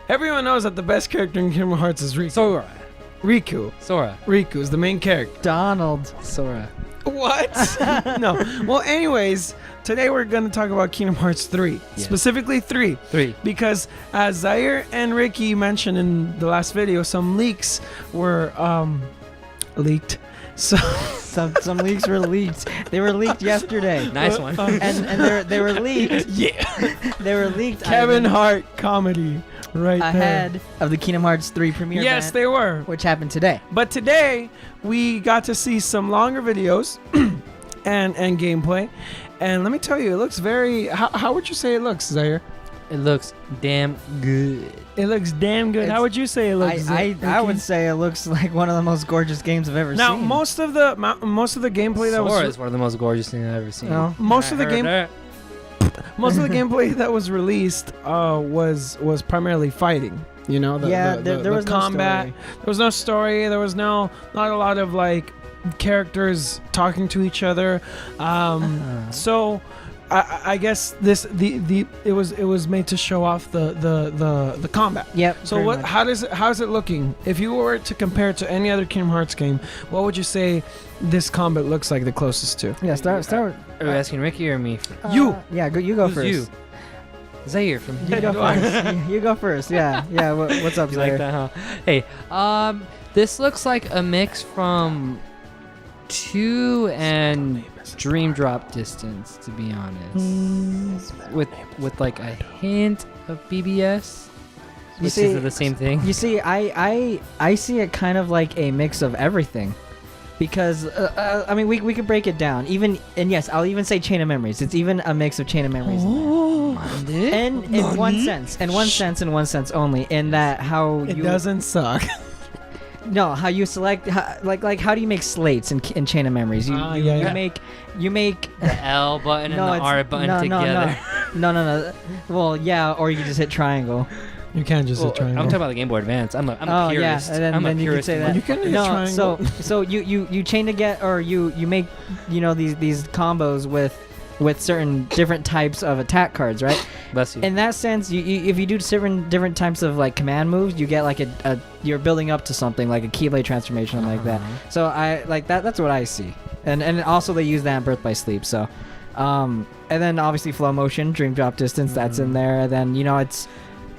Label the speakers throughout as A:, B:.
A: Everyone knows that the best character in Kingdom Hearts is Riku.
B: Sora.
A: Riku is the main character.
C: Donald.
B: Sora.
A: What? No. Well, anyways, today we're going to talk about Kingdom Hearts 3.
B: Yes.
A: Specifically 3.
B: 3.
A: Because as Zaire and Ricky mentioned in the last video, some leaks were leaked. So
C: Some leaks were leaked. They were leaked yesterday.
B: Nice one.
C: And they were leaked.
A: yeah.
C: They were leaked.
A: Kevin
C: Ivan,
A: Hart comedy right
C: ahead of the Kingdom Hearts 3 premiere
A: there. Yes,
C: event,
A: they were.
C: which happened today.
A: But today we got to see some longer videos and gameplay. And let me tell you, it looks very how would you say it looks, Zaire?
B: It looks damn good.
A: It looks damn good. How would you say it looks?
C: I would say it looks like one of the most gorgeous games I've ever
A: now
C: seen.
A: most of the gameplay that
B: Sora
A: was
B: is one of the most gorgeous things I've ever seen.
C: No.
A: most of the
B: I
A: game
B: heard
A: most of the gameplay that was released was primarily fighting. You know,
C: there was
A: combat.
C: no story.
A: There was no story. There was not a lot of like characters talking to each other. So I guess it was made to show off the combat.
C: Yep.
A: So
C: pretty
A: what?
C: much.
A: How's it looking? If you were to compare it to any other Kingdom Hearts game, what would you say this combat looks like the closest to?
C: Yeah, start.
B: Are you asking Ricky or me?
A: You.
C: Yeah, you go
B: Who's
C: first.
B: you? Zaire from
C: You go first. You go first. Yeah. What's up,
B: You like
C: Zaire?
B: that, huh? Hey, this looks like a mix from 2 and Dream Drop Distance, to be honest. With like a hint of BBS, which
C: see-
B: is the same thing.
C: You see, I see it kind of like a mix of everything, because I mean we could break it down. And yes, I'll even say Chain of Memories. It's even a mix of Chain of Memories. And in one sense only, in that how
A: It
C: you
A: doesn't suck.
C: how you select like how do you make slates in Chain of Memories? You you make
B: The L button and the
C: it's-
B: R button together.
C: No. Well, yeah, or you can just hit triangle.
A: You can't just
B: Well,
A: hit triangle.
B: I'm talking about the Game Boy Advance. I'm a
C: Oh, yeah,
B: purist.
C: and then-
B: I'm
C: then
B: a
C: you could
B: purist.
C: say
B: in
C: that.
B: life.
A: You can hit
C: No,
A: triangle.
C: so you chain to get, or you make these combos with certain different types of attack cards, right?
B: Bless you.
C: In that sense, you if you do different types of like command moves, you get like a you're building up to something like a Keyblade transformation like that. So I like that. That's what I see, and also they use that in Birth by Sleep. So, and then obviously Flow Motion, Dream Drop Distance, that's in there. And then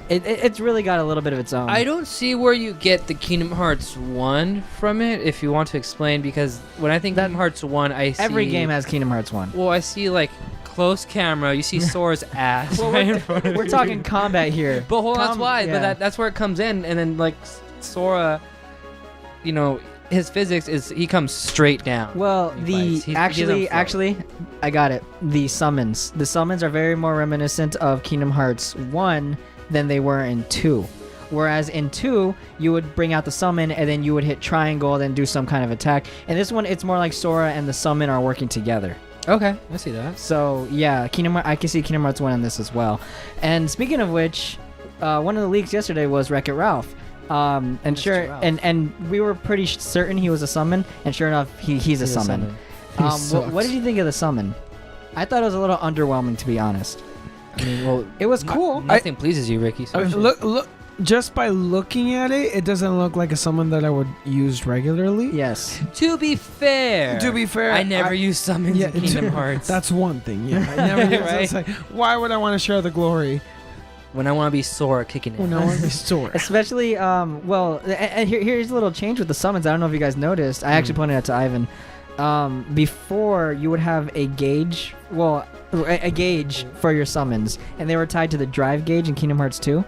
C: it's really got a little bit of its own.
B: I don't see where you get the Kingdom Hearts 1 from it, if you want to explain, because when I think Kingdom Hearts 1, I see...
C: Every game has Kingdom Hearts 1.
B: Well, I see, like, close camera, you see Sora's ass right in front of
C: We're
B: you.
C: talking combat here.
B: But hold on, that's why.
C: yeah.
B: But that's where it comes in, and then, like, Sora, you know, his physics is, he comes straight down.
C: Well,
B: when he fights. He doesn't float.
C: actually, I got it. The summons are very more reminiscent of Kingdom Hearts 1 than they were in 2. Whereas in 2, you would bring out the summon and then you would hit triangle, then do some kind of attack. In this one, it's more like Sora and the summon are working together.
B: Okay, I see that.
C: So yeah, I can see Kingdom Hearts 1 in this as well. And speaking of which, one of the leaks yesterday was Wreck-It Ralph. And
B: Mr.
C: sure,
B: Ralph.
C: and we were pretty certain he was a summon, and sure enough, he's a summon. What did you think of the summon? I thought it was a little underwhelming, to be honest.
B: I mean, well,
C: It was cool.
B: nothing pleases you, Ricky. So
A: Look. Just by looking at it, it doesn't look like a summon that I would use regularly.
C: Yes.
B: to be fair,
A: To be fair,
B: I never use summons in Kingdom
A: to-
B: Hearts.
A: That's one thing. Yeah, I never use
B: Right?
A: It's like, why would I want to share the glory
B: when I want to be Sora kicking it.
A: when I want to be Sora?
C: Especially, here's a little change with the summons. I don't know if you guys noticed. I actually pointed out to Ivan. Before, you would have a gauge, a gauge for your summons, and they were tied to the drive gauge in Kingdom Hearts 2.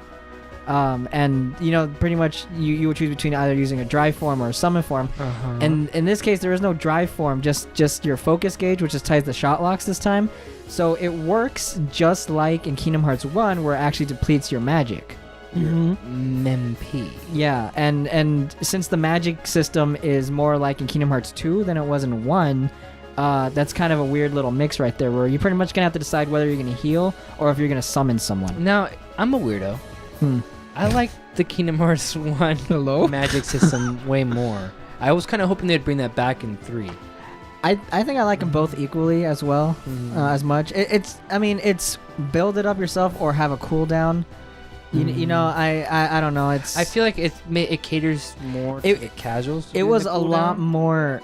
C: And, pretty much you would choose between either using a drive form or a summon form.
B: Uh-huh.
C: And in this case, there is no drive form, just your focus gauge, which is ties the shot locks this time. So it works just like in Kingdom Hearts 1, where it actually depletes your magic.
B: Memp.
C: Yeah, and since the magic system is more like in Kingdom Hearts 2 than it was in 1, that's kind of a weird little mix right there, where you're pretty much going to have to decide whether you're going to heal or if you're going to summon someone.
B: Now, I'm a weirdo. I like the Kingdom Hearts 1 magic system way more. I was kind of hoping they'd bring that back in 3.
C: I think I like them both equally as well, as much. It's build it up yourself or have a cooldown. You know, I don't know. It's
B: I feel like it caters more to
C: It-
B: the casuals. to
C: it
B: do
C: was
B: the
C: a lot
B: cooldown.
C: more.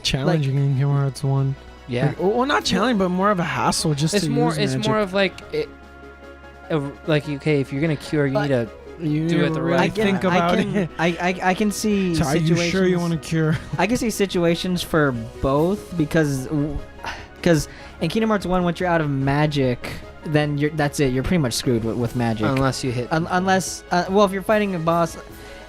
A: challenging in Kingdom Hearts 1.
B: Yeah,
A: Like, well, not challenging, but more of a hassle just
B: it's
A: to
B: more.
A: use
B: It's
A: magic.
B: more of like like okay, if you're gonna cure, you
C: But-
B: need to.
A: You
B: do
A: need
B: it
A: to
B: the
A: really
B: right
C: I can,
A: think about it.
C: I can see
A: So are you
C: situations.
A: sure you want to cure?
C: I can see situations for both because in Kingdom Hearts 1, once you're out of magic, then that's it. You're pretty much screwed with magic.
B: Unless you hit.
C: Unless, well, if you're fighting a boss,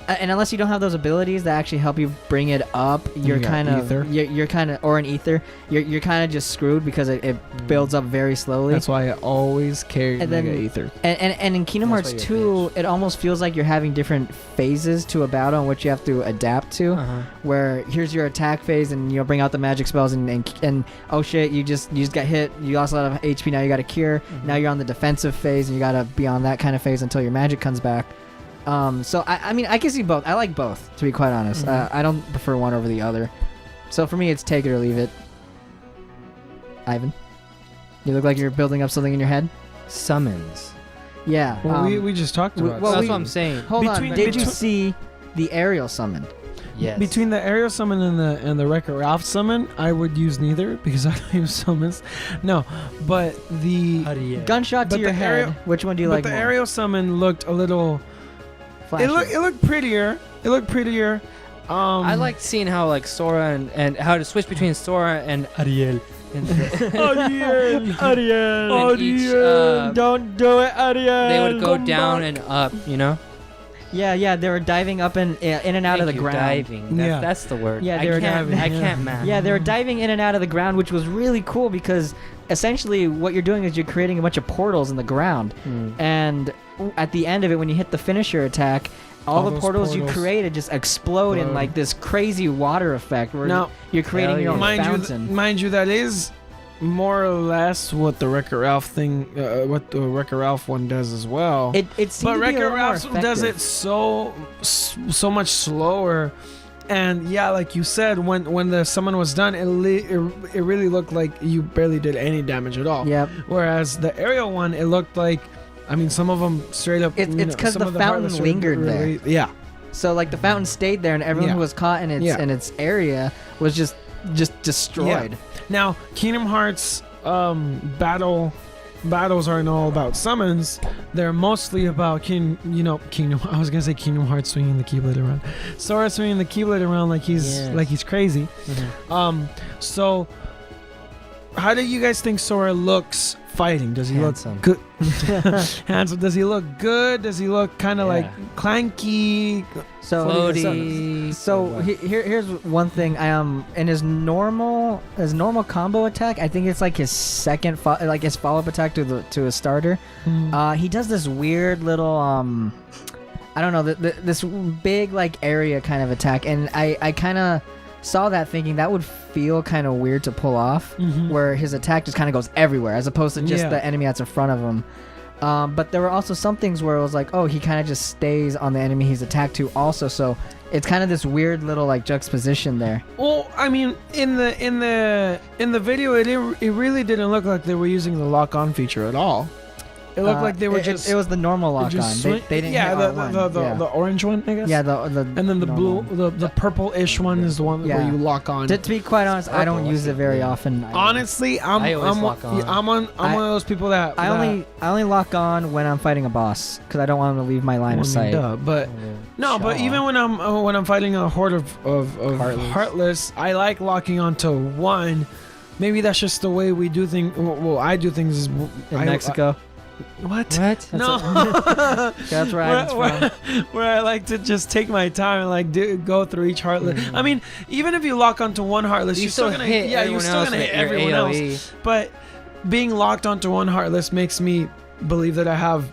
C: and unless you don't have those abilities that actually help you bring it up, you're
A: got
C: kind of
A: ether.
C: you're kind of or an ether. You're kind of just screwed because it builds up very slowly.
A: That's why I always carry
C: And
A: Mega
C: then-
A: Ether.
C: And in Kingdom
B: That's
C: Hearts
B: why you're a
C: 2, it almost feels like you're having different phases to a battle in which you have to adapt to.
B: Uh-huh.
C: Where here's your attack phase, and you'll bring out the magic spells, and oh shit, you just got hit. You lost a lot of HP. Now you got to cure. Now you're on the defensive phase, and you got to be on that kind of phase until your magic comes back. So I mean, I can see both. I like both, to be quite honest. I don't prefer one over the other. So for me, it's take it or leave it. Ivan, you look like you're building up something in your head.
B: Summons.
C: Yeah.
A: Well, we just talked
C: we-
A: about
C: well,
A: it.
B: That's
C: we-
B: what I'm saying.
C: Hold
A: between-
C: on. Did you
A: between-
C: see the aerial summon?
B: Yes.
A: Between the aerial summon and the Wreck-It Ralph summon, I would use neither because I don't use summons. No, but the
C: Gunshot to
A: But
C: your
A: the
C: head.
A: aerial-
C: Which one do you
A: but
C: like
A: the
C: more?
A: aerial summon looked a little.
C: Flashy.
A: It looked prettier. It looked prettier.
B: I liked seeing how like Sora and how to switch between Sora and Ariel. And
A: Ariel,
B: And each,
C: Don't do it, Ariel.
B: they would go
A: come
B: down
A: back.
B: and up, you know.
C: Yeah, they were diving up and in and out of the
B: Thank you,
C: ground.
B: Diving. That's,
A: Yeah.
B: that's the word.
C: Yeah,
B: I
C: they were
B: can't.
A: diving,
B: I
A: yeah.
B: can't math.
C: Yeah, they were diving in and out of the ground, which was really cool because essentially what you're doing is you're creating a bunch of portals in the ground.
B: Mm.
C: And at the end of it, when you hit the finisher attack, all the
A: those
C: portals you
A: portals
C: created just explode in
A: explode.
C: like this crazy water effect where
A: Now,
C: you're creating
B: Hell
C: your own
B: yeah.
C: fountain.
A: mind you, that is more or less what the Wreck-It Ralph thing, what the Wreck-It Ralph one does as well.
C: It seems
A: But
C: to be a
A: Wreck-It
C: little more
A: Ralph does
C: effective.
A: it so much slower, and yeah, like you said, when the summon was done, it really looked like you barely did any damage at all.
C: Yep.
A: Whereas the aerial one, it looked like, I mean, some of them straight up.
C: It's 'cause
A: some
C: the
A: of
C: fountain
A: Heartless
C: lingered
A: really, Yeah.
C: So like the fountain stayed there, and everyone
A: Yeah.
C: who was caught in
A: Yeah.
C: its area was just destroyed.
A: Now, Kingdom Hearts battles aren't all about summons. They're mostly about Kingdom. I was gonna say Kingdom Hearts swinging the Keyblade around. Sora swinging the Keyblade around like he's crazy.
B: Mhm.
A: So how do you guys think Sora looks fighting? Does he
B: Handsome.
A: look good? Handsome. Does he look good? Does he look kind of
B: Yeah.
A: like clanky?
C: So
B: Floaty.
C: So here's one thing. In his normal combo attack, I think it's like his second like his follow up attack to a starter. He does this weird little I don't know this big like area kind of attack, and I kind of saw that thinking that would feel kind of weird to pull off,
A: Mhm.
C: where his attack just kind of goes everywhere as opposed to just
A: Yeah.
C: the enemy that's in front of him. But there were also some things where it was like, oh, he kind of just stays on the enemy he's attacked to also. So it's kind of this weird little like juxtaposition there.
A: Well, I mean, in the video, it really didn't look like they were using the lock on feature at all. It looked like they were just.
C: It was the normal lock on.
A: just
C: They
A: swing-
C: didn't.
A: Yeah,
C: hit
A: the
C: R1. yeah.
A: the orange one, I guess.
C: Yeah, the
A: and then the
C: normal
A: blue, the purple-ish one is the one
C: Yeah.
A: where you lock on.
C: To be quite honest, I don't
B: Purple,
C: use it very often.
A: Honestly,
B: I always lock on.
A: I'm one of those people that
C: I only lock on when I'm fighting a boss because I don't want him to leave my line of sight.
A: But no, but
B: Shaw.
A: even when I'm fighting a horde of
B: Heartless.
A: Heartless, I like locking onto one. Maybe that's just the way we do things. Well, I do things. Is
C: In Mexico,
A: what?
B: What?
A: No.
C: that's where I was from.
A: where I like to just take my time and like go through each heartless. I mean, even if you lock onto one heartless,
B: You
A: you're still gonna
B: hit
A: you're
B: everyone
A: still
B: else
A: gonna hit
B: with your
A: everyone else.
B: AoE.
A: But being locked onto one heartless makes me believe that I have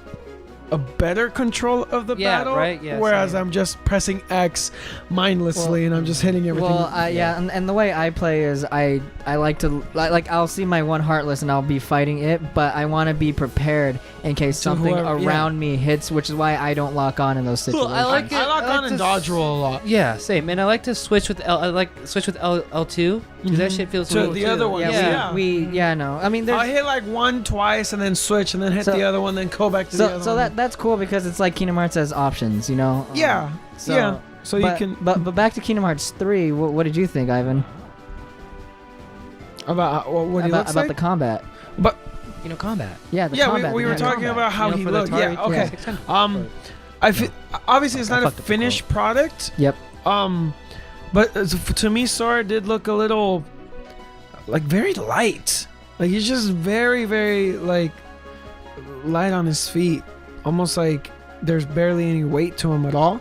A: a better control of the
B: Yeah,
A: battle.
B: right, yeah,
A: whereas
B: same.
A: I'm just pressing X mindlessly and I'm just hitting everything.
C: Well, and the way I play is I like to like I'll see my one heartless and I'll be fighting it, but I want to be prepared in case something
A: whoever- yeah.
C: around me hits, which is why I don't lock on in those
B: Well,
C: situations.
B: I like
A: I lock
B: I like
A: on and
B: to
A: dodge roll a lot.
B: Yeah, same. And I like to switch with L2 because that
A: Mhm.
B: shit feels
A: To
B: cool
A: the
B: too.
A: other one,
C: yeah,
A: yeah.
C: no. I mean, there's
A: I hit like one twice and then switch and then hit
C: So-
A: the other one, then go back to the other
C: so
A: one.
C: that's cool because it's like Kingdom Hearts has options, you know.
A: Yeah.
C: So,
A: yeah. So
C: but,
A: you can
C: But back to Kingdom Hearts 3. What did you think, Ivan?
A: about what he looks
C: about
A: like.
C: the combat?
B: You know, combat.
C: Yeah, the
A: Yeah,
C: combat.
A: we were
C: yeah.
A: talking about how
B: You know,
A: he
B: for the
A: looked.
B: Atari
A: Yeah. Okay.
B: 2600.
A: I feel obviously it's
B: I
A: not a
B: fucked up the
A: finished product.
C: Yep.
A: But to me, Sora did look a little like very light. Like he's just very, very like light on his feet. Almost like there's barely any weight to him at all.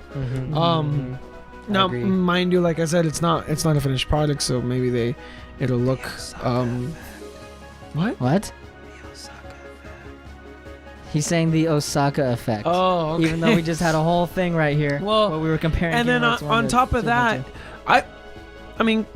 A: Now,
B: agree.
A: mind you, like I said, it's not a finished product, so maybe it'll look what?
C: What? He's saying the Osaka effect.
A: Oh, okay.
C: Even though we just had a whole thing right here.
A: Well,
C: where we were comparing.
A: and then
C: Kingdom Hearts 1
A: on
C: to
A: top of
C: Kingdom Hearts
A: that, I mean,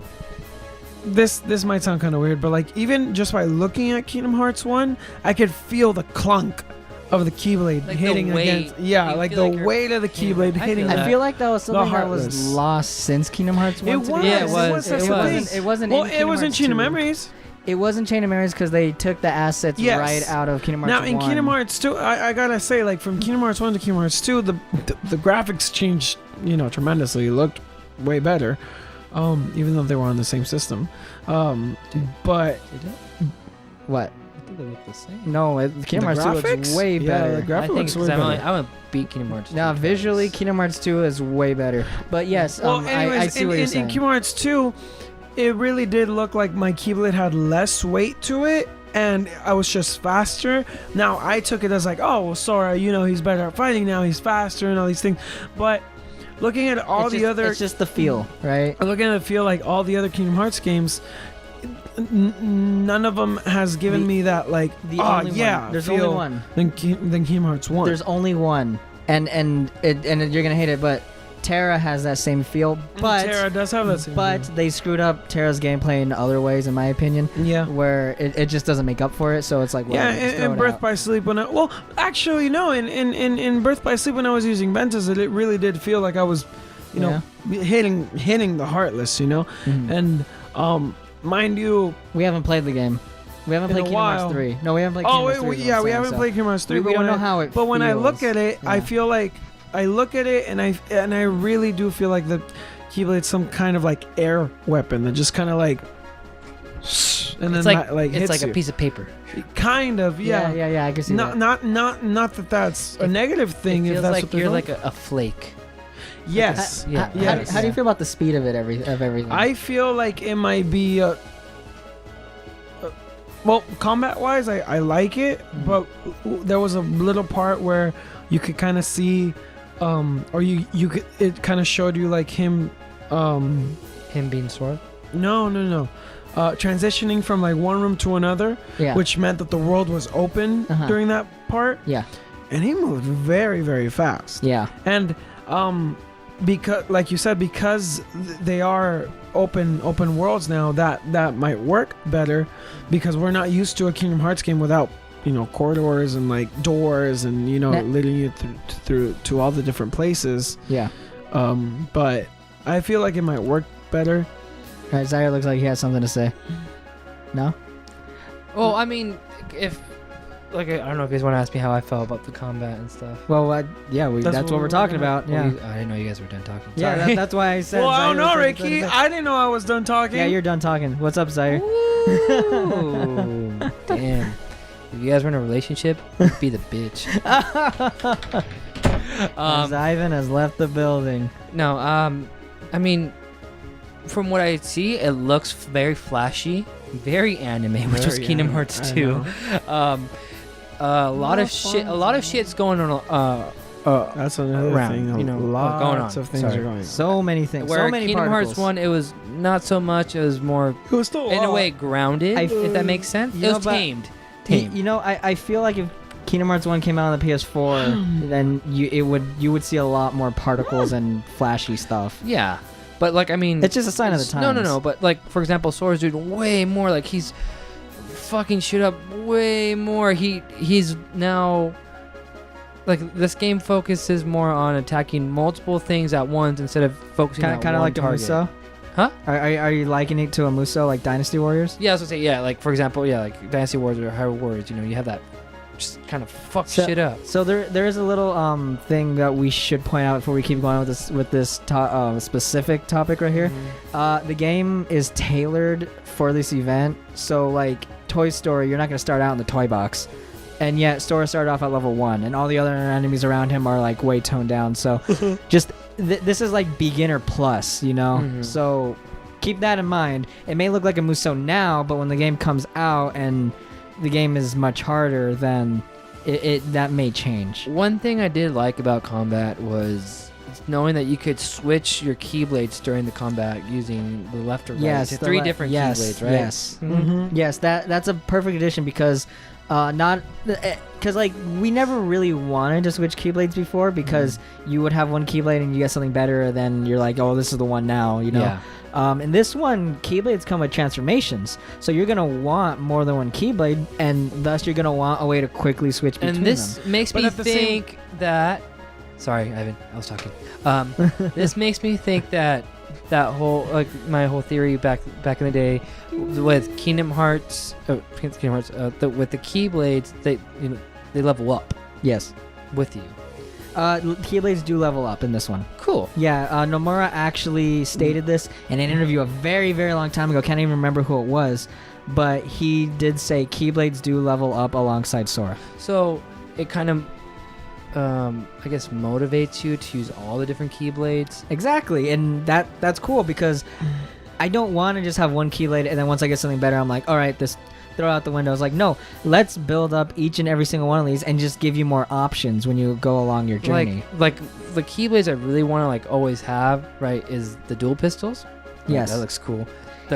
A: this might sound kind of weird, but like even just by looking at Kingdom Hearts 1, I could feel the clunk of the Keyblade
B: Like the
A: hitting
B: weight.
A: against. Yeah,
B: You
A: like
B: feel
A: the
B: like you're-
A: weight of the Keyblade
B: I
A: hitting.
B: feel
C: I
A: that.
C: feel like that was something that
A: Heartless.
C: was lost since Kingdom Hearts 1.
A: It
C: to be
A: was.
B: Yeah, it
C: honest.
B: was.
A: That's
B: It
A: the
B: was.
A: thing.
C: It wasn't.
A: Well,
C: in
A: it
C: Kingdom
A: was in
C: Hearts
A: Chain of
C: 2.
A: Memories.
C: It was in Chain of Memories because they took the assets
A: Yes.
C: right out of Kingdom
A: Now
C: Hearts 1.
A: in Kingdom Hearts 2, I gotta say, like from Kingdom Hearts 1 to Kingdom Hearts 2, the graphics changed, tremendously. It looked way better, even though they were on the same system. But
C: What?
B: I think they look the same.
C: No, Kingdom
A: The
C: Hearts 2 looks
A: graphics?
C: way
A: Yeah,
C: better.
A: the graphics
B: I think
A: looks way
B: because
A: better.
B: I want to beat Kingdom Hearts.
C: Now,
B: 2
C: visually,
B: twice.
C: Kingdom Hearts 2 is way better. But yes,
A: well,
C: I
A: anyways,
C: see what you're
A: in
C: saying.
A: Kingdom Hearts 2, it really did look like my Keyblade had less weight to it, and I was just faster. Now I took it as like, oh, well, Sora, he's better at fighting now. He's faster and all these things. But looking at all
C: It's
A: the
C: just-
A: other,
C: It's just the feel, right?
A: looking at the feel like all the other Kingdom Hearts games, none of them has given
C: The-
A: me that like,
C: The
A: oh
C: only
A: yeah,
C: one. There's
A: feel
C: only one.
A: than Kingdom Hearts 1.
C: There's only one. And you're gonna hate it, but Terra has that same feel. But
A: Terra does have that same
C: but
A: feel.
C: they screwed up Terra's gameplay in other ways, in my opinion,
A: yeah.
C: where it just doesn't make up for it. So it's like,
A: Yeah,
C: whatever, just throw
A: in
C: it
A: Birth
C: out.
A: by Sleep actually no, in Birth by Sleep when I was using Ventus, it really did feel like I was, hitting the Heartless,
C: Mhm.
A: and mind you,
C: We haven't played the game. We haven't
A: In
C: played
A: a
C: Kingdom Hearts
A: while.
C: 3. No, we haven't played Kingdom Hearts 3. is what I'm
A: we
C: saying,
A: haven't
C: so
A: played Kingdom Hearts 3,
C: We
A: but
C: don't
A: when
C: know
A: I,
C: how it
A: but when I look
C: feels.
A: at it, I
C: Yeah.
A: feel like I look at it and I really do feel like the Keyblade's some kind of like air weapon that just kind of like, and then
B: It's like
A: hits
B: it's like
A: you.
B: a piece of paper.
A: Kind of, yeah.
C: Yeah, I can see that.
A: Not that that's a
B: It-
A: negative thing.
B: It
A: If
B: feels
A: that's
B: like
A: what they're
B: you're
A: going
B: like a flake.
A: Yes.
B: Yeah.
C: How do you feel about the speed of it? Everything.
A: I feel like it might be. Well, combat-wise, I like it, but there was a little part where you could kind of see, or you could, it kind of showed you like him.
B: Him being Sora.
A: No. Transitioning from like one room to another,
C: yeah.
A: which meant that the world was open
C: Uh-huh.
A: during that part,
C: Yeah.
A: and he moved very, very fast.
C: Yeah.
A: And because like you said, because they are open worlds now, that might work better, because we're not used to a Kingdom Hearts game without corridors and like doors and leading you through to all the different places.
C: Yeah.
A: But I feel like it might work better.
C: All right, Zaire looks like he has something to say. No?
B: Well, I mean, if I don't know if you guys want to ask me how I felt about the combat and stuff.
C: Well, that's what we're talking about.
B: Well,
C: Yeah.
B: I didn't know you guys were done talking.
C: Yeah,
B: Sorry.
C: that's why I said.
A: Well, I
C: Zaire
A: don't know,
C: looks like
A: Ricky.
C: he's
A: I didn't know I was done talking.
C: Yeah, you're done talking. What's up, Zaire?
B: Ooh, damn. If you guys were in a relationship, you'd be the bitch.
C: As Ivan has left the building.
B: No, I mean, from what I see, it looks very flashy, very anime, which was
A: Very
B: Kingdom
A: anime,
B: Hearts
A: I
B: 2. A lot of shit's going on.
A: That's another
B: Around,
A: thing.
B: you know,
A: Lots
B: going on.
A: of things
B: Sorry.
A: are going.
C: So many things.
B: Where
C: so many
B: Kingdom
C: particles.
B: Hearts 1, it was not so much. It was more,
A: It was still
B: in a way, grounded. if that makes sense.
C: You
B: It
C: know,
B: was
C: but-
B: tamed.
C: I feel like if Kingdom Hearts 1 came out on the PS4, then you would see a lot more particles and flashy stuff.
B: Yeah, but like I mean,
C: It's just a sign of the times.
B: No. But like for example, Sora's doing way more. Like he's fucking shit up way more. He's now like this game focuses more on attacking multiple things at once instead of focusing on
C: Kind of
B: one
C: like a
B: target.
C: Muso.
B: Huh?
C: Are you likening it to a Muso like Dynasty Warriors?
B: Yeah, I was gonna say like for example, like Dynasty Warriors or Hyrule Warriors. You have that just kind of fuck
C: So-
B: shit up.
C: So there is a little thing that we should point out before we keep going with this specific topic right here. The game is tailored for this event. So like Toy Story, you're not gonna start out in the toy box, and yet Sora started off at level 1, and all the other enemies around him are like way toned down. So just this is like beginner plus, you know.
B: Mhm.
C: So keep that in mind. It may look like a Musou now, but when the game comes out and the game is much harder, then it that may change.
B: One thing I did like about combat was knowing that you could switch your keyblades during the combat using the left or right.
C: Yes,
B: to
C: the
B: three
C: le-
B: different
C: yes,
B: keyblades, right?
C: Yes,
B: Mhm.
C: yes. That's a perfect addition because because like we never really wanted to switch keyblades before because you would have one keyblade and you get something better, then you're like, oh, this is the one now, you know.
B: Yeah.
C: In this one, keyblades come with transformations, so you're gonna want more than one keyblade, and thus you're gonna want a way to quickly switch between
B: And this
C: them.
B: makes
A: But
B: me
A: at the same-
B: think that. Sorry, Ivan. I was talking. This makes me think that whole my whole theory back in the day with Kingdom Hearts, with the keyblades, they level up
C: Yes,
B: with you.
C: keyblades do level up in this one.
B: Cool.
C: Yeah, Nomura actually stated this in an interview a very, very long time ago. Can't even remember who it was, but he did say keyblades do level up alongside Sora.
B: So it kind of, I guess, motivates you to use all the different keyblades.
C: Exactly, and that's cool because I don't want to just have one keyblade and then once I get something better, I'm like, all right, this throw out the window. It's like, no, let's build up each and every single one of these and just give you more options when you go along your journey.
B: Like the keyblades I really want to like always have, right, is the dual pistols.
C: Yes.
B: That looks cool.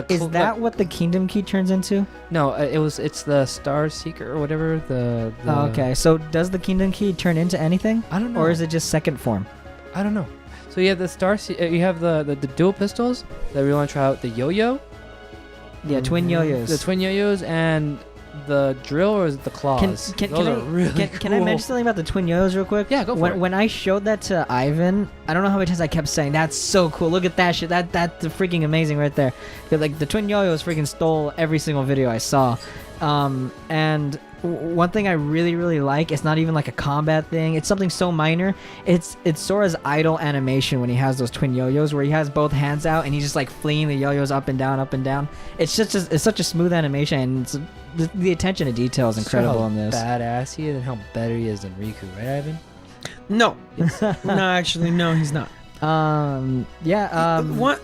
C: Is that what the Kingdom Key turns into?
B: No, it's the Star Seeker or whatever. The
C: Oh, okay, so does the Kingdom Key turn into anything,
B: I don't know.
C: or is it just second form?
B: I don't know. So you have the you have the dual pistols that we want to try out. The yo-yo,
C: Yeah, twin yo-yos.
B: the twin yo-yos, and the drill, or is it the claws?
C: Can
B: Those
C: I,
B: are really
C: can I
B: cool.
C: mention something about the twin yo-yos real quick?
B: Yeah, go for
C: when,
B: it.
C: When I showed that to Ivan, I don't know how many times I kept saying, that's so cool. Look at that shit. That's freaking amazing right there. But, like, the twin yo-yos freaking stole every single video I saw. And one thing I really, really like, it's not even like a combat thing. It's something so minor. It's Sora's idle animation when he has those twin yo-yos where he has both hands out and he's just like flinging the yo-yos up and down, up and down. It's such a smooth animation, and the attention to detail is incredible in this.
B: Badass he is and how better he is than Riku, right, Ivan?
A: No, no, actually, no, he's not. What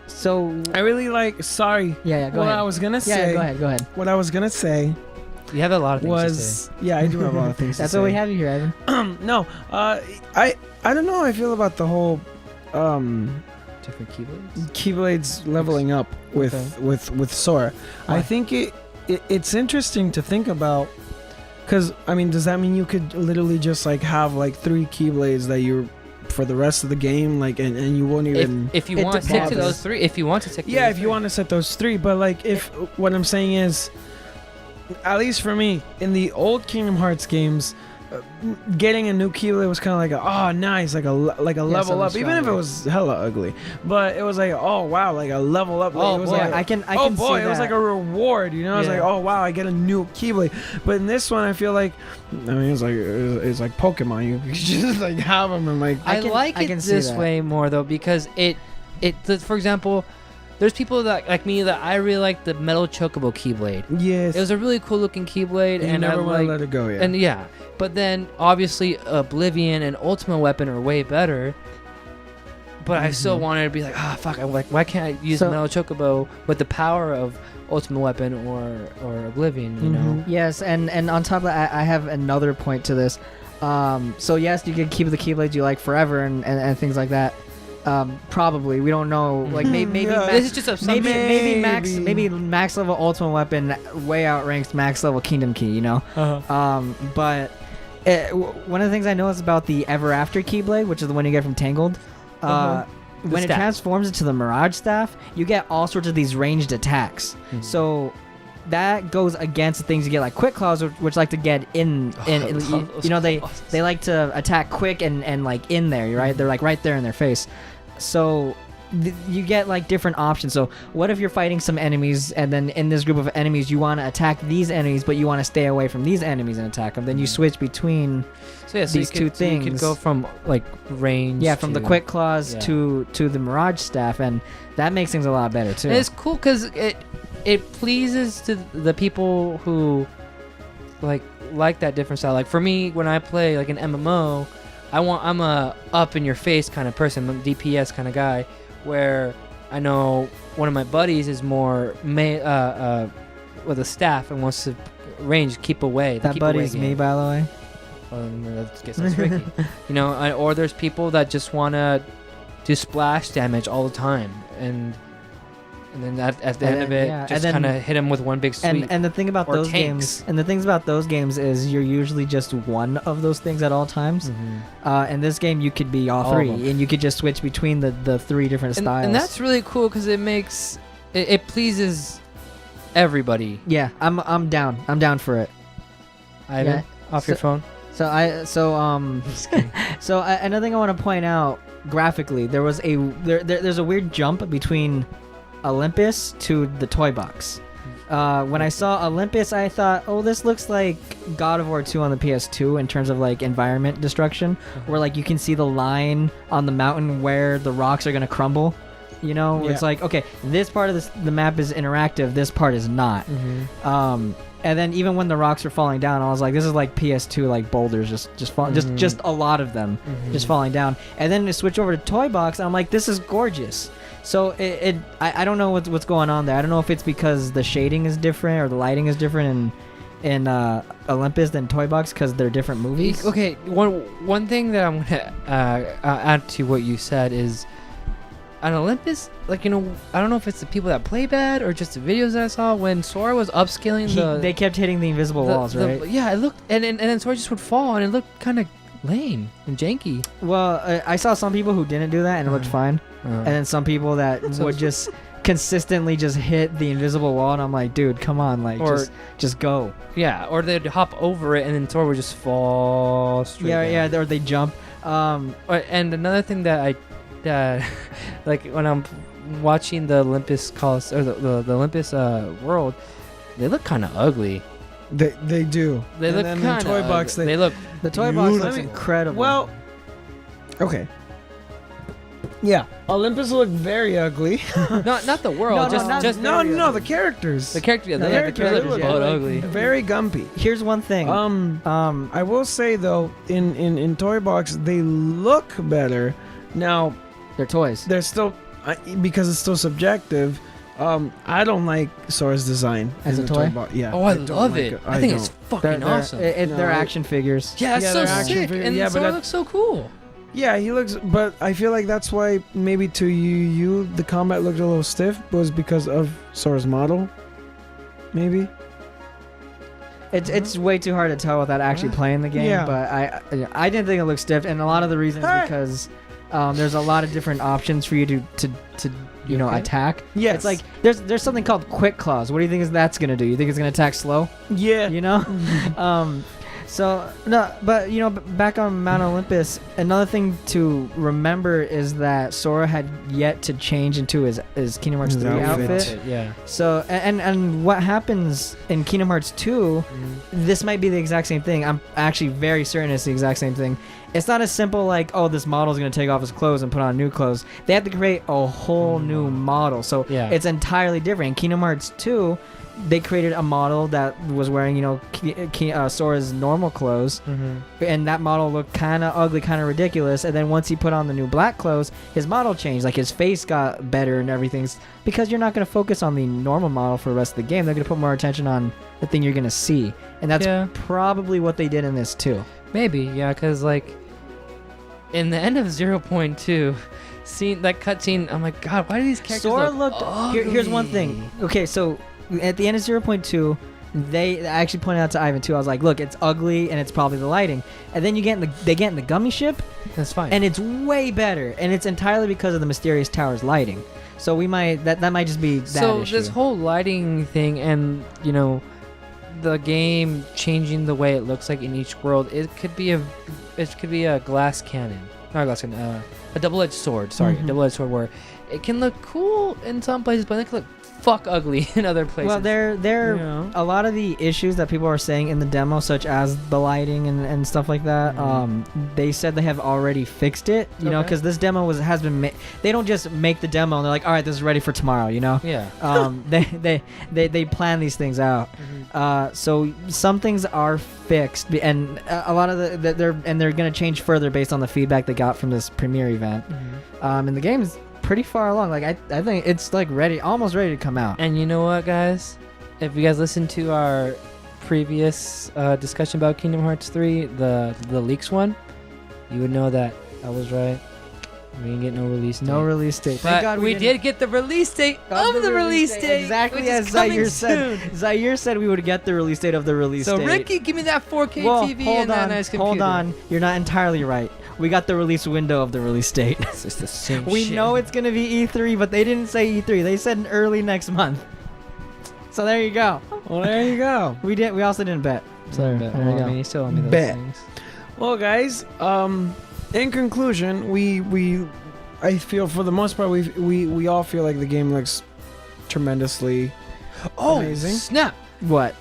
C: So
A: I really like. Sorry.
C: yeah, go
A: what
C: ahead.
A: I was gonna
C: Yeah,
A: say.
C: go ahead.
A: What I was gonna say
B: You have a lot of things to say.
A: was, yeah, I do have a lot of things.
C: That's
A: to
C: what we
A: say.
C: have you here, Ivan.
A: No, I don't know how I feel about the whole
B: Different keyblades.
A: Keyblades leveling up with
B: Okay.
A: with Sora.
B: Why?
A: I think it's interesting to think about, because I mean, does that mean you could literally just like have like 3 Keyblades that you're for the rest of the game, like, and you won't even.
B: If you
C: It
B: want to stick to
C: depends.
B: those 3, if you want to stick to
A: Yeah,
B: those
A: if you
B: 3.
A: want to set those 3, but like if what I'm saying is, at least for me, in the old Kingdom Hearts games, getting a new Keyblade was kind of like nice, like a level up,
C: something
A: even if it
C: stronger.
A: was hella ugly. But it was like, oh wow, like a level up. Like,
B: Oh,
A: it was
B: boy,
A: like,
C: I can
A: oh
C: see
A: boy,
C: that.
A: it was like a reward, you know. I was
B: Yeah.
A: like, oh wow, I get a new Keyblade. But in this one, I feel like, I mean, it's like Pokemon. You just like have them and like.
B: I
C: I
B: like
C: can
B: it
C: see
B: this
C: that.
B: way more though because for example, there's people that like me that I really like the Metal Chocobo Keyblade.
A: Yes.
B: It was a really cool looking Keyblade,
A: you
B: and I
A: never want to
B: like
A: let it go. Yeah.
B: and yeah. But then obviously Oblivion and Ultimate Weapon are way better. But I still wanted to be like, fuck, I'm like, why can't I use
C: So-
B: Metal Chocobo with the power of Ultimate Weapon or Oblivion? You know.
C: Yes, and on top of that, I have another point to this. So yes, you can keep the Keyblades you like forever and things like that. Probably, we don't know. Like maybe
A: Yeah.
C: max,
B: This is just a
C: maybe max level Ultimate Weapon way outranks max level Kingdom Key. You know. But one of the things I noticed about the Ever After Keyblade, which is the one you get from Tangled, when it
B: staff.
C: transforms into the Mirage Staff, you get all sorts of these ranged attacks.
B: Mhm.
C: So that goes against the things you get like Quick Claws, which like to get in. You know, they like to attack quick and like in there, right? They're like right there in their face. So you get like different options. So what if you're fighting some enemies, and then in this group of enemies you want to attack these enemies, but you want to stay away from these enemies and attack them? Then you switch between
B: So yeah, so
C: these two
B: you
C: things.
B: could go from like range.
C: from the
B: to-
C: quick claws
B: yeah.
C: to the Mirage staff, and that makes things a lot better too.
B: And it's cool because it pleases to the people who like that different style. Like for me, when I play like an MMO, I'm a up in your face kind of person, I'm a DPS kind of guy, where I know one of my buddies is more with a staff and wants to range, keep away. the
C: That
B: keep away
C: buddy's me,
B: game.
C: by the way.
B: Let's get that's tricky. You know, or there's people that just want to do splash damage all the time, and then at the
C: And
B: end of
C: then-
B: it,
C: yeah,
B: just
C: and then-
B: kind of hit him with one big sweep.
C: And the thing about
B: Or
C: those
B: tanks.
C: games, and the things about those games is you're usually just one of those things at all times. In this game, you could be all
B: All of
C: three,
B: them.
C: and you could just switch between the three different styles.
B: And that's really cool because it makes it pleases everybody.
C: yeah, I'm down. I'm down for it.
B: Ivan,
C: Yeah.
B: off your phone.
C: Another thing I want to point out graphically, there's a weird jump between Olympus to the toy box. When I saw Olympus, I thought, oh, this looks like God of War 2 on the PS2 in terms of like environment destruction, where like you can see the line on the mountain where the rocks are gonna crumble. You know,
A: Yeah.
C: it's like, okay, this part of the map is interactive, this part is not. And then even when the rocks were falling down, I was like, this is like PS2 like boulders just fall, just a lot of them just falling down. And then to switch over to Toy Box, I'm like, this is gorgeous. So I don't know what's going on there. I don't know if it's because the shading is different or the lighting is different in Olympus than Toy Box because they're different movies.
B: Okay, one thing that I'm gonna add to what you said is on Olympus, like, you know, I don't know if it's the people that play bad or just the videos that I saw when Sora was upscaling
C: They kept hitting the invisible walls, right?
B: Yeah, it looked and then Sora just would fall and it looked kind of lame and janky.
C: Well, I saw some people who didn't do that and it looked fine,
B: Uh,
C: and then some people that
B: So-
C: would just consistently just hit the invisible wall, and I'm like, dude, come on, like
B: Or-
C: just go.
B: yeah, or they'd hop over it and then Sora would just fall straight down.
C: Yeah, or they jump.
B: And another thing that I like when I'm watching the Olympus Colis or the Olympus world, they look kind of ugly.
A: They do.
B: They
A: And
B: look
A: then
B: kind
A: the
B: of
A: toy box.
B: They look
C: The toy box looks
A: Beautiful.
C: incredible.
A: Well, okay. Yeah, Olympus looked very ugly.
B: not the world,
C: No, no,
B: just
C: not-
B: just
A: no, the characters.
B: the character. Yeah,
C: No,
B: the
C: yeah, the
B: characters
C: characters,
B: look
C: yeah.
B: both
A: like,
B: ugly.
A: Very gumpy.
C: here's one thing.
A: I will say though, in Toy Box, they look better. Now
C: they're toys.
A: they're still because it's still subjective. I don't like Sora's design
C: As
A: in
C: a
A: the
C: toy?
A: box. Yeah.
B: Oh, I
A: don't
B: love
A: like
B: it. I think it's fucking awesome.
C: They're
A: No,
C: action figures.
B: Yeah, it's
A: Yeah,
B: so
A: they're action
B: sick,
A: figures.
B: and
A: Yeah, but
B: Sora
A: that-
B: looks so cool.
A: Yeah, he looks, but I feel like that's why maybe to you the combat looked a little stiff was because of Sora's model. Maybe.
C: It's way too hard to tell without actually playing the game.
A: Yeah.
C: But I didn't think it looked stiff, and a lot of the reasons
A: Hey!
C: because there's a lot of different options for you to
B: You okay?
C: attack.
A: Yes.
C: It's like there's something called quick claws. What do you think that's gonna do? You think it's gonna attack slow?
A: Yeah.
C: You know. So no, but you know, back on Mount Olympus, another thing to remember is that Sora had yet to change into his Kingdom Hearts
A: His
C: 3
A: outfit.
C: outfit.
B: Yeah.
C: So and what happens in Kingdom Hearts 2, this might be the exact same thing. I'm actually very certain it's the exact same thing. It's not as simple like, oh, this model's going to take off his clothes and put on new clothes. They have to create a whole new model. So
B: Yeah.
C: it's entirely different. In Kingdom Hearts 2, they created a model that was wearing, you know, Sora's normal clothes. And that model looked kind of ugly, kind of ridiculous. And then once he put on the new black clothes, his model changed. Like his face got better and everything. Because you're not going to focus on the normal model for the rest of the game. They're going to put more attention on the thing you're going to see. And that's
B: Yeah.
C: probably what they did in this too.
B: Maybe, yeah, because like in the end of 0.2, seeing that cutscene, I'm like, God, why do these characters
C: Sora
B: look
C: looked. Here's one thing. Okay, so at the end of 0.2, they actually pointed out to Ivan too. I was like, look, it's ugly and it's probably the lighting. And then they get in the gummy ship,
B: That's fine.
C: and it's way better, and it's entirely because of the Mysterious Tower's lighting. So we might that might just be that
B: so
C: issue.
B: this whole lighting thing, and you know, the game changing the way it looks like in each world, it could be a glass cannon, not a glass cannon, a double-edged sword. Sorry, a double-edged sword where it can look cool in some places, but it can look fuck ugly in other places.
C: Well, they're
A: Yeah.
C: a lot of the issues that people are saying in the demo, such as the lighting and stuff like that. They said they have already fixed it. You know,
B: Okay.
C: because this demo has been made. They don't just make the demo and they're like, all right, this is ready for tomorrow. You know.
B: Yeah.
C: They plan these things out. So some things are fixed, and a lot of they're gonna change further based on the feedback they got from this premiere event. And the game is pretty far along. Like I think it's like almost ready to come out.
B: And you know what, guys? If you guys listened to our previous discussion about Kingdom Hearts 3, the leaks one, you would know that I was right. We didn't get no release date.
C: No release date.
B: But
C: Thank God
B: we
C: didn't-
B: did get the release date of the release date.
C: Exactly
B: which
C: as
B: is coming
C: Zaire said.
B: soon.
C: Zaire said we would get the release date of the release
B: So
C: date.
B: Ricky, give me that 4K
C: well,
B: TV
C: hold
B: and that
C: on,
B: nice computer.
C: hold on. You're not entirely right. We got the release window of the release date.
B: It's just the same
C: We
B: shit.
C: know it's gonna be E3, but they didn't say E3. They said early next month. So there you go.
A: Well, there you go.
C: We also didn't bet. So there
B: But,
C: you
B: well, I
C: go.
B: mean, you still owe me those
A: Bet.
B: things.
A: Well, guys, in conclusion, I feel for the most part we all feel like the game looks tremendously amazing.
B: Snap!
C: What?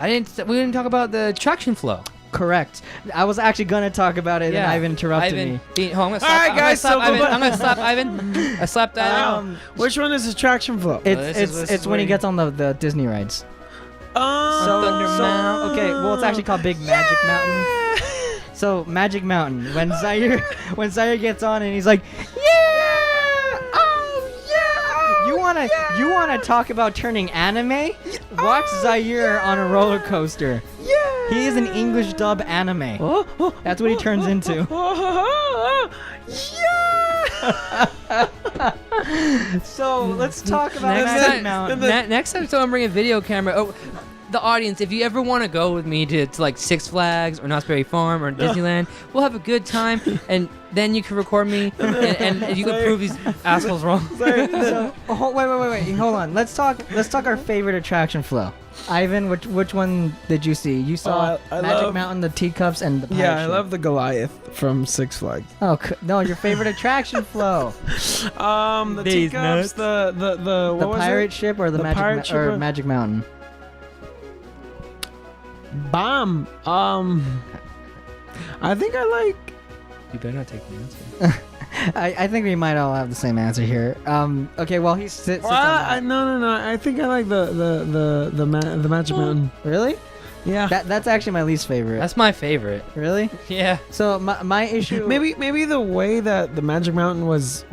B: We didn't talk about the traction flow.
C: Correct. I was actually gonna talk about it, and Ivan interrupted me.
B: I'm gonna slap,
A: Alright, guys,
B: I'm gonna slap Ivan. I slapped Ivan.
A: Which one is the traction flow?
C: It's
B: this
C: it's
B: is
C: when he
B: where-
C: gets on the Disney rides.
B: Thunder Mountain.
C: Okay, well it's actually called Big Magic Mountain. So Magic Mountain, when Zaire gets on and he's like, yeah, oh yeah, you wanna talk about turning anime? Watch Zaire on a roller coaster.
A: Yeah.
C: He is an English dub anime. That's what he turns into. So let's talk about Magic Mountain.
B: Next time, so I'm bringing a video camera. Oh, the audience, if you ever want to go with me to like Six Flags or Knott's Berry Farm or Disneyland, we'll have a good time, and then you can record me, and you can prove these assholes wrong.
C: So, wait, hold on. Let's talk our favorite attraction flow. Ivan, which one did you see? You saw
A: I
C: Magic
A: love-
C: Mountain, the teacups, and the pirate
A: Yeah, I
C: ship.
A: love the Goliath from Six Flags.
C: Oh no, your favorite attraction flow.
A: The
B: These
A: teacups,
B: nuts.
A: the what
C: The
A: was
C: pirate
A: it?
C: ship or the,
A: The pirate ship or-
C: Magic Mountain.
A: Bomb. I think I like.
B: You better not take the answer.
C: I think we might all have the same answer here. Okay, well he sits on that.
A: No. I think I like the Magic Mountain.
C: Really?
A: Yeah.
C: That's actually my least favorite.
B: That's my favorite.
C: Really?
B: Yeah.
C: So my issue
A: maybe the way that the Magic Mountain was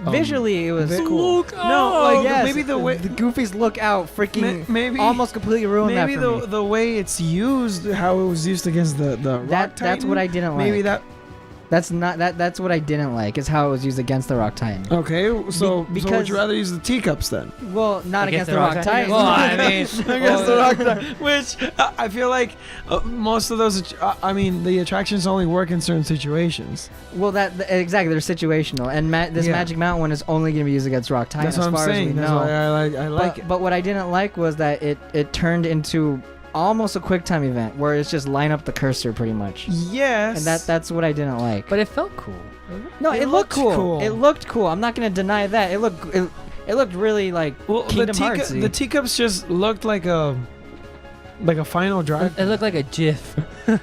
C: visually it was
A: vi-
C: cool.
B: Look
A: No, like
C: yes,
A: maybe the way
C: the Goofy's lookout freaking
A: maybe
C: almost completely ruined
A: maybe
C: that for me.
A: the way it's used, how it was used against the rock
C: That's
A: Titan,
C: what I didn't like.
A: maybe that.
C: That's what I didn't like is how it was used against the Rock Titan.
A: Okay, so
C: because-
A: would you rather use the teacups then?
C: Well, not against the Rock Titan.
B: Well, I mean,
A: Against the rock Titan, which I feel like most of those. I mean, the attractions only work in certain situations.
C: Well, exactly. They're situational, and this
A: Yeah.
C: Magic Mountain one is only going to be used against Rock Titan.
A: That's what
C: as
A: I'm
C: far
A: saying.
C: As we
A: That's
C: know.
A: why I like it.
C: But what I didn't like was that it turned into almost a quick time event where it's just line up the cursor pretty much,
A: Yes,
C: and that's what I didn't like.
B: but it felt cool.
C: no,
A: it
C: it looked
A: looked
C: cool.
A: cool.
C: It looked cool. I'm not going to deny that. It looked really like
A: well,
C: Kingdom Heartsy.
A: the teacups just looked like a final drive.
B: It looked like a GIF. You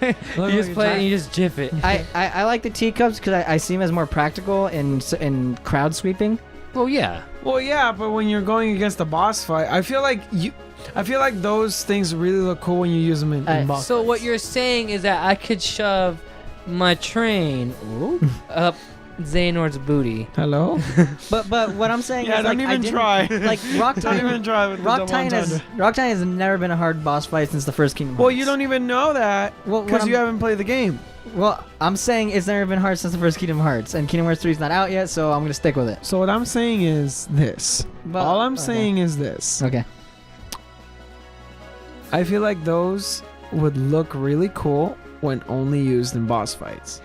B: just play it and you just GIF it.
C: I like the teacups because I see them as more practical in crowd sweeping.
B: Well, yeah.
A: Well, yeah, but when you're going against a boss fight, I feel like those things really look cool when you use them in boss
B: So
A: fights.
B: what you're saying is that I could shove my train up Xehanort's booty.
A: Hello?
C: But what I'm saying
A: Yeah,
C: is
A: don't
C: like
A: even try.
C: Like Rock
A: Don't even
C: Titan.
A: try with the
C: Rock
A: double
C: Titan
A: entendre.
C: has never been a hard boss fight since the first Kingdom
A: Well,
C: Hearts.
A: you don't even know that
C: Well, what
A: because
C: I'm-
A: you haven't played the game.
C: Well, I'm saying it's never been hard since the first Kingdom Hearts, and Kingdom Hearts 3 is not out yet, so I'm gonna stick with it.
A: So what I'm saying is this.
C: But,
A: All I'm
C: okay.
A: saying is this.
C: Okay.
A: I feel like those would look really cool when only used in boss fights.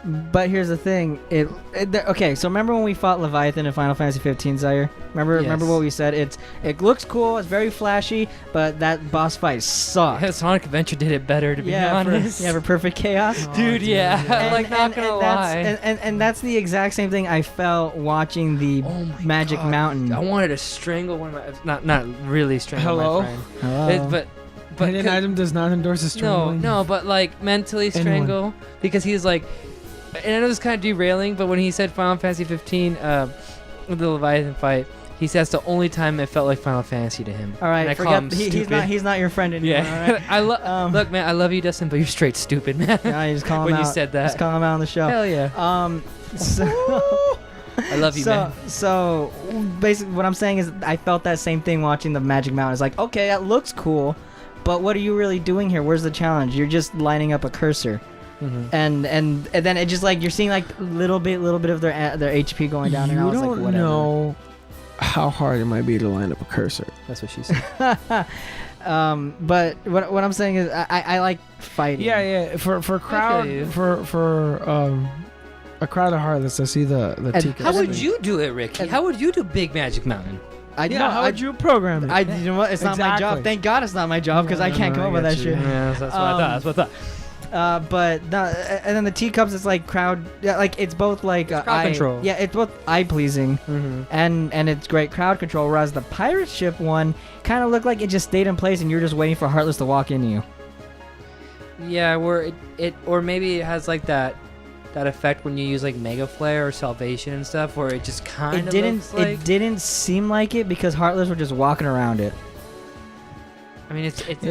C: But here's the thing. Okay, so remember when we fought Leviathan in Final Fantasy 15, Zaire? Remember
B: Yes.
C: what we said? It looks cool, it's very flashy, but that boss fight sucked.
B: Sonic Adventure did it better, to be honest.
C: For Perfect Chaos.
B: Dude, yeah.
C: And-
B: Like, not gonna lie.
C: and that's the exact same thing I felt watching the
B: Oh my
C: Magic
B: God.
C: Mountain.
B: I wanted to strangle one of my, not really strangle
A: Hello?
B: my friend.
C: Hello?
B: But
A: Hidden item does not endorse a strangling.
B: no, but like mentally strangle because he's like, and I know this is kind of derailing, but when he said Final Fantasy 15, with the Leviathan fight, he says the only time it felt like Final Fantasy to him.
C: All right,
B: and I call him
C: forget
B: stupid.
C: he's not your friend anymore.
B: Yeah,
C: All right?
B: look, man, I love you, Dustin, but you're straight stupid, man.
C: Yeah, you just call him
B: when
C: out.
B: you said that,
C: Just call him out on the show.
B: hell yeah,
C: So,
B: I love you, man.
C: So basically, what I'm saying is, I felt that same thing watching the Magic Mountain. It's like, okay, that looks cool, but what are you really doing here? Where's the challenge? You're just lining up a cursor, and then it just like you're seeing like little bit of their HP going down. And I
A: You
C: was
A: don't
C: like, whatever.
A: know how hard it might be to line up a cursor.
B: That's what she said.
C: But what I'm saying is, I like fighting.
A: Yeah. For crowd
B: you.
A: for a crowd of heartless, I see the
C: And
A: Tika.
B: How would you do it, Ricky? How would you do Big Magic Mountain?
C: I
A: Yeah,
C: know.
A: how would you program it?
C: You know what? It's not my job.
A: Exactly.
C: Thank God it's not my job because I
A: No,
C: can't
A: no,
C: come up
A: I
C: with that
A: get you.
C: shit.
B: Yeah, that's what I thought. That's what I thought.
C: But no, and then the teacups is like crowd, yeah, like it's both like
B: crowd
C: eye,
B: control.
C: Yeah, it's both eye pleasing
B: Mm-hmm.
C: and it's great crowd control. Whereas the pirate ship one kind of looked like it just stayed in place and you're just waiting for Heartless to walk into you.
B: Yeah, where it or maybe it has like that effect when you use like Mega Flare or Salvation and stuff, where it just kind of looks like.
C: It didn't seem like it because Heartless were just walking around it.
B: I mean, it's
A: It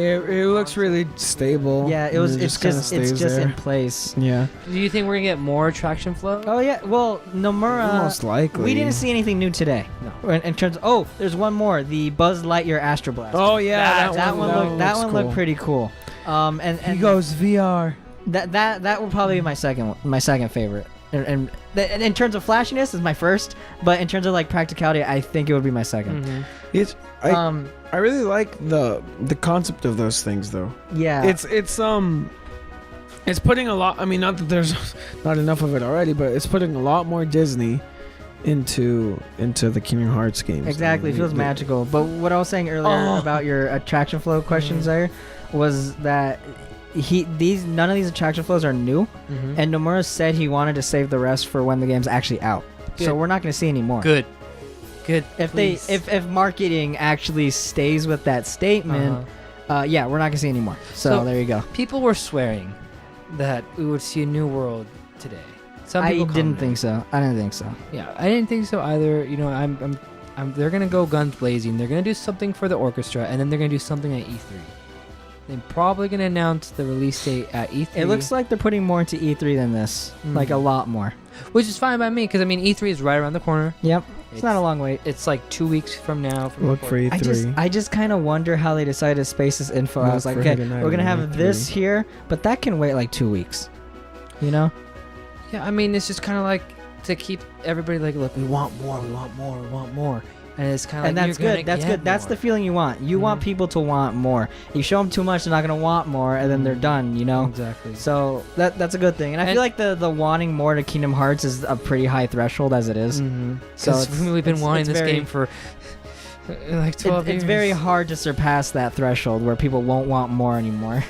A: looks really stable.
C: Yeah, it was.
A: and
C: It's
A: kinda
C: just it's
A: stays
C: just
A: there.
C: in place.
A: Yeah,
B: Do you think we're gonna get more attraction flow?
C: Oh yeah, well Nomura.
A: most likely.
C: We didn't see anything new today.
B: No.
C: In terms of, oh, there's one more. The Buzz Lightyear Astro Blast.
A: Oh yeah,
C: that one
A: looks
C: looked
A: cool.
C: pretty cool. And
A: He goes VR.
C: that would probably be my second favorite. And in terms of flashiness, is my first. But in terms of like practicality, I think it would be my second.
B: Mhm.
A: It's I really like the concept of those things though.
C: Yeah.
A: It's putting a lot. I mean, not that there's not enough of it already, but it's putting a lot more Disney into the Kingdom Hearts games.
C: Exactly, it feels magical. But what I was saying earlier about your attraction flow questions there was that none of these attraction flows are new,
B: Mhm.
C: and Nomura said he wanted to save the rest for when the game's actually out.
B: Good.
C: So we're not going to see any more.
B: Good.
C: If
B: please.
C: if marketing actually stays with that statement, yeah, we're not going to see any more. So there you go.
B: People were swearing that we would see a new world today. Some
C: I
B: people
C: didn't
B: commented.
C: think so. I didn't think so.
B: Yeah, I didn't think so either. You know, I'm they're gonna go guns blazing. They're gonna do something for the orchestra, and then they're gonna do something at E3. They're probably gonna announce the release date at E3.
C: It looks like they're putting more into E3 than this, like a lot more.
B: which is fine by me, because I mean E3 is right around the corner.
C: Yep, it's not a long wait.
B: It's like 2 weeks from now. From
A: Look for
B: recording.
A: E3.
C: I just kind of wonder how they decided to space this info. I
A: Look
C: was like,
A: for
C: okay,
A: Hidden
C: we're gonna
A: Item
C: have
A: E3.
C: this here, but that can wait like 2 weeks. You know?
B: Yeah, I mean it's just kind of like to keep everybody like, look, we want more, we want more, we want more, and it's kind of
C: And
B: like
C: that's
B: you're gonna
C: good. That's
B: get
C: good. That's the
B: more.
C: feeling you want. You want
B: Mhm.
C: people to want more. You show them too much, they're not gonna want more, and then they're done. You know.
B: Exactly.
C: So that's a good thing. And I
B: And-
C: feel like the wanting more to Kingdom Hearts is a pretty high threshold as it is.
B: Mm-hmm.
C: So
B: So
C: it's-
B: we've been
C: it's-
B: wanting
C: it's
B: this
C: very-
B: game for like 12 years.
C: It's very hard to surpass that threshold where people won't want more anymore.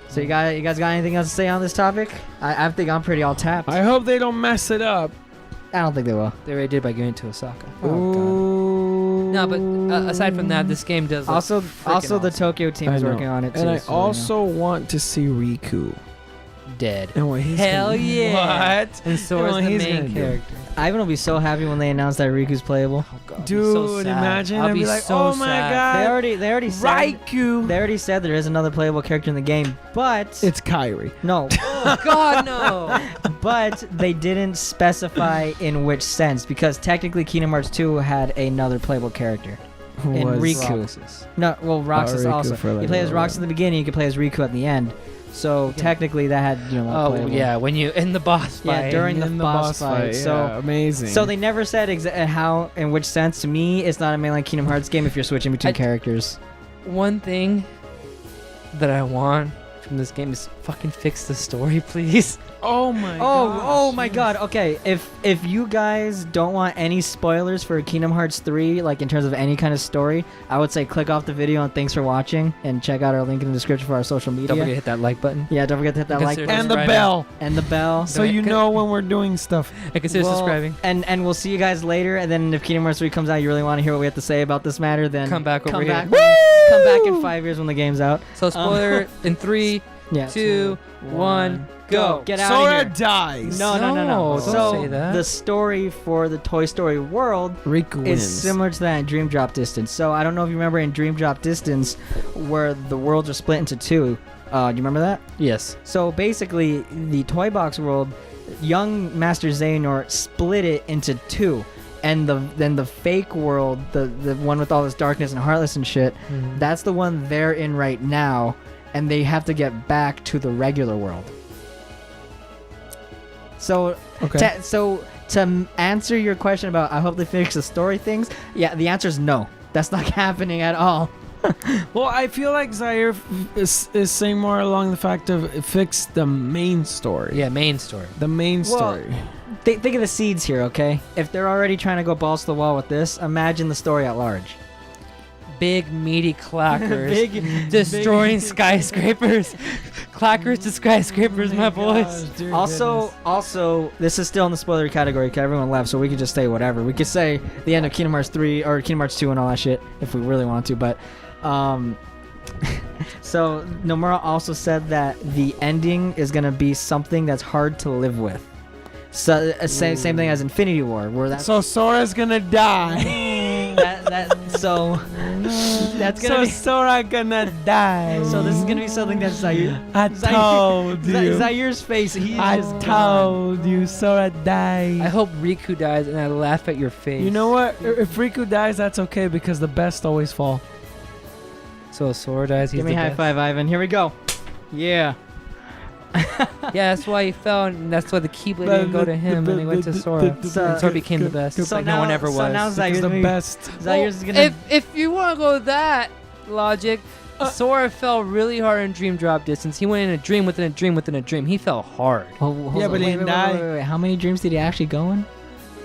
C: So you guys got anything else to say on this topic? I think I'm pretty all tapped.
A: I hope they don't mess it up.
C: I don't think they will.
B: They already did by giving it to Osaka.
A: Ooh.
B: No, but aside from that, this game does. Look
C: Also,
B: freaking
C: the
B: awesome.
C: Tokyo team
A: I
C: is
A: know.
C: working on it too.
A: And I
C: so, you know.
A: also want to see Riku
B: dead.
A: and what he's
B: Hell
A: gonna,
B: yeah.
A: What?
B: And so
A: And
B: is
A: what
B: the
A: he's
B: main
A: gonna do.
B: character.
C: Ivan will be so happy when they announce that Riku's playable.
B: Oh god,
A: Dude, imagine
B: I'll
A: I'd
B: be
A: be like,
B: so
A: oh my
B: sad.
C: They
A: god,
C: already said
A: Raikou.
C: they already said there is another playable character in the game, but
A: It's Kyrie.
C: no,
B: Oh god, no.
C: but they didn't specify in which sense because technically Kingdom Hearts 2 had another playable character.
A: Who
C: And
A: was
C: Riku.
B: Roxas.
C: No, well, Roxas
A: Riku
C: also.
A: for, like,
C: You play as
A: a
C: Roxas
A: while.
C: at the beginning, you can play as Riku at the end. So
B: can-
C: technically that had
B: Oh
C: playable.
B: yeah, when you in the boss
C: Yeah,
B: fight.
C: during the
A: In
C: boss fight, so-
A: yeah, amazing.
C: So they never said how, in which sense. To me, it's not a mainline Kingdom Hearts game if you're switching between characters.
B: One thing that I want from this game is fucking fix the story, please?
A: Oh my.
C: Oh
A: gosh,
C: my
A: yes.
C: god. Okay, if you guys don't want any spoilers for Kingdom Hearts 3, like in terms of any kind of story, I would say click off the video and thanks for watching, and check out our link in the description for our social media.
B: Don't forget to hit that like button.
C: Yeah, don't forget to hit that like
B: Consider
C: button
A: And the
B: subscribing.
A: bell,
C: and the bell.
A: so you know when we're doing stuff.
B: And consider
C: Well,
B: subscribing.
C: And we'll see you guys later. And then if Kingdom Hearts 3 comes out, you really want to hear what we have to say about this matter, then
B: Come back over
C: come
B: here.
C: back, come back in 5 years when the game's out.
B: So spoiler in 3,
C: Yeah.
B: 2, 1, go.
C: Get out
A: Sora
C: of here.
A: dies.
C: No.
B: No, don't
C: So
B: say that.
C: the story for the Toy Story world
A: Riku
C: is
A: wins.
C: similar to that in Dream Drop Distance. So I don't know if you remember in Dream Drop Distance where the worlds are split into two. Do you remember that?
B: Yes.
C: So basically, the Toy Box world, young Master Xehanort split it into two. And then the fake world, the one with all this darkness and heartless and shit, that's the one they're in right now, and they have to get back to the regular world. So,
A: Okay.
C: to answer your question about I hope they fix the story things, yeah, the answer is no. That's not happening at all.
A: Well, I feel like Zaire is saying more along the fact of fix the main story.
B: Yeah, main story.
A: The main
C: Well,
A: story.
C: Think of the seeds here, okay? If they're already trying to go balls to the wall with this, imagine the story at large.
B: Big meaty clackers.
C: Big-
B: destroying skyscrapers. Clackers to skyscrapers, my boys.
C: Also, this is still in the spoiler category because everyone left, so we could just say whatever. We could say the end of Kingdom Hearts 3 or Kingdom Hearts 2 and all that shit if we really want to, but so Nomura also said that the ending is gonna be something that's hard to live with. So same thing as Infinity War, where that's
A: So Sora's gonna die.
C: so that's
A: So
C: gonna be.
A: Sora gonna die.
C: So this is gonna be something that's Zaire.
A: I told you.
C: Zaire's face. He's
A: I
C: just
A: told you, Sora died.
B: I hope Riku dies and I laugh at your face.
A: You know what? If Riku dies, that's okay because the best always fall.
B: So if Sora dies, he's
C: Give me
B: the
C: a high
B: best.
C: five, Ivan. Here we go. Yeah.
B: Yeah, that's why he fell, and that's why the Keyblade didn't go to him, and he went to Sora.
C: So-
B: Sora became the best.
C: so
B: Like no one
C: now-
B: ever
C: so
B: was.
C: now Zaire's
A: Because the
C: gonna be-
A: best.
C: Zaire's
B: Well,
C: gonna.
B: if you want to go that logic, Sora fell really hard in Dream Drop Distance. He went in a dream within a dream within a dream. He fell hard.
C: Hold
A: Yeah,
C: on,
A: but he
C: wait,
A: didn't
C: wait,
A: die.
C: Wait. How many dreams did he actually go in?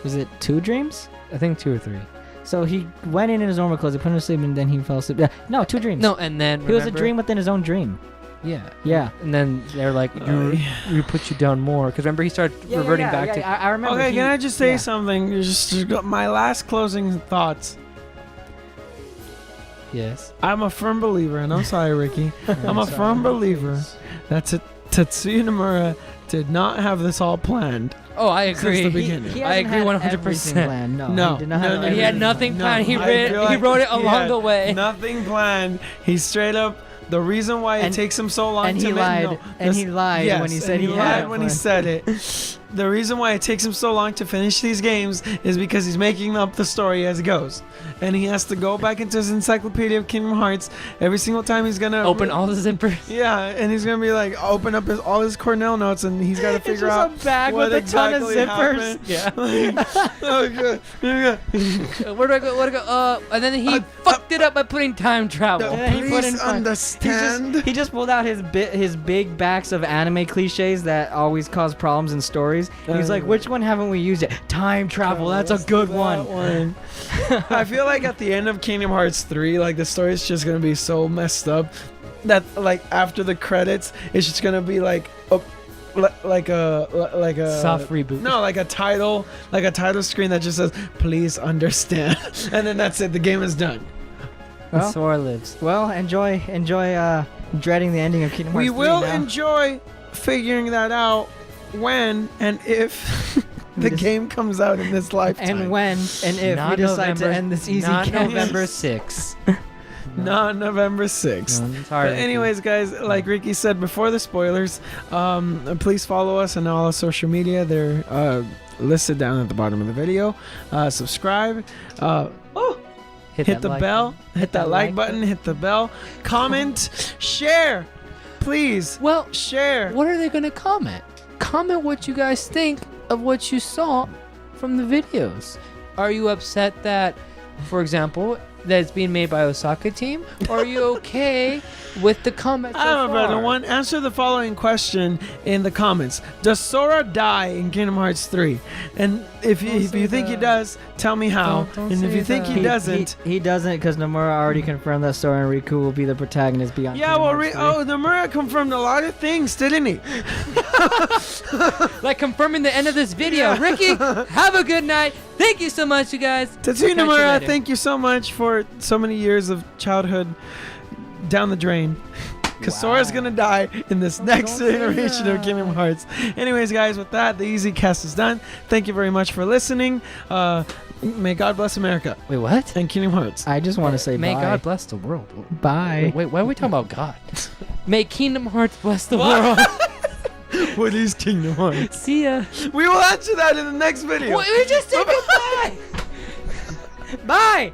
C: Was it 2 dreams?
B: I think 2 or 3.
C: So he went in his normal clothes, he put him to sleep, and then he fell asleep. Yeah, no, 2 dreams.
B: No, and then
C: He was a
B: remember-
C: dream within his own dream.
B: Yeah.
C: Yeah.
B: And then they're like, we put you down more. Because remember, he started reverting back to.
C: I remember.
A: Okay,
C: he-
A: can I just say
C: yeah.
A: something? Just got my last closing thoughts.
B: Yes.
A: I'm a firm believer, and I'm sorry, Ricky. I'm a firm believer that Tetsuya Nomura did not have this all planned.
B: Oh, I
A: Since the
B: agree.
A: beginning.
C: He
B: I
C: hasn't
B: agree
C: had
B: 100%.
C: everything planned. No,
A: No,
C: he did not
A: no,
C: have
A: no,
B: He had
C: everything
B: nothing
C: planned.
B: planned. He
A: I
B: read.
A: feel
B: He
A: like
B: wrote it
A: he
B: along
A: had
B: the way.
A: Nothing planned. He straight up. The reason why it
C: And-
A: takes him so long
C: and
A: to
C: he
A: make-
C: lied.
A: no,
C: And
A: this-
C: he lied
A: yes,
C: when he
A: and
C: said he had
A: lied
C: it
A: when he
C: planned.
A: said it. The reason why it takes him so long to finish these games is because he's making up the story as it goes, and he has to go back into his encyclopedia of Kingdom Hearts every single time he's gonna
B: Open all the zippers.
A: Yeah, and he's gonna be like open up all his Cornell notes, and he's got to
C: It's
A: figure
C: just
A: out
C: a bag
A: what
C: with a ton of
A: exactly
C: zippers.
A: happened.
B: Yeah.
A: Oh, good. Yeah.
B: Where do I go? Where do I go? And then he fucked it up by putting time travel.
C: Yeah, he put in
A: Please
C: front-
A: understand.
C: He just pulled out his big backs of anime cliches that always cause problems in stories. And he's like, which one haven't we used yet? Time travel. That's a good one.
A: I feel like at the end of Kingdom Hearts 3, like the story is just gonna be so messed up that like after the credits, it's just gonna be like a
B: Soft reboot.
A: No, like a title screen that just says "Please understand," and then that's it. The game is done.
B: And
C: Well,
B: Sora lives.
C: Well, enjoy dreading the ending of Kingdom Hearts
A: We
C: 3
A: will
C: now.
A: enjoy figuring that out when and if the game comes out in this lifetime.
C: and when and if
B: Not
C: we decide
B: November-
C: to end this easy
B: Not
C: campaign.
B: November 6th.
A: Not November 6th.
B: No, sorry.
A: But anyways, guys, like Ricky said before the spoilers, please follow us on all our social media. They're listed down at the bottom of the video. Subscribe. Hit
B: that
A: the
B: like
A: bell.
B: button.
A: Hit that like button. Hit the bell. Comment. Share. Please.
B: Well,
A: Share.
B: what are they going to comment? Comment what you guys think of what you saw from the videos. Are you upset that, for example, that's being made by Osaka team? Or are you okay with the combat so
A: I have a better
B: far?
A: one. Answer the following question in the comments. Does Sora die in Kingdom Hearts 3? And if
B: Don't say
A: you think he
B: that.
A: does, tell me how.
B: Don't
A: And if
B: say
A: you think
B: that.
A: he doesn't,
C: He doesn't because Nomura already confirmed that Sora and Riku will be the protagonists beyond.
A: yeah,
C: Kingdom
A: well,
C: Hearts 3.
A: Nomura confirmed a lot of things, didn't he?
B: Like confirming the end of this video. Ricky, have a good night. Thank you so much, you guys.
A: Tetsuya
B: Catch you
A: Nomura,
B: later.
A: thank you so much for so many years of childhood down the drain. Because Sora's gonna die in this next
B: don't say
A: iteration of
B: that.
A: Kingdom Hearts. Anyways, guys, with that, the Easy Cast is done. Thank you very much for listening. May God bless America
B: Wait, what?
A: and Kingdom Hearts.
C: I just want to say
B: May
C: bye.
B: God bless the world.
C: Bye.
B: Wait, why are we talking about God? May Kingdom Hearts bless the world.
A: What is Kingdom Hearts?
B: See ya.
A: We will answer that in the next video.
B: Wait, we just said goodbye.
C: Bye.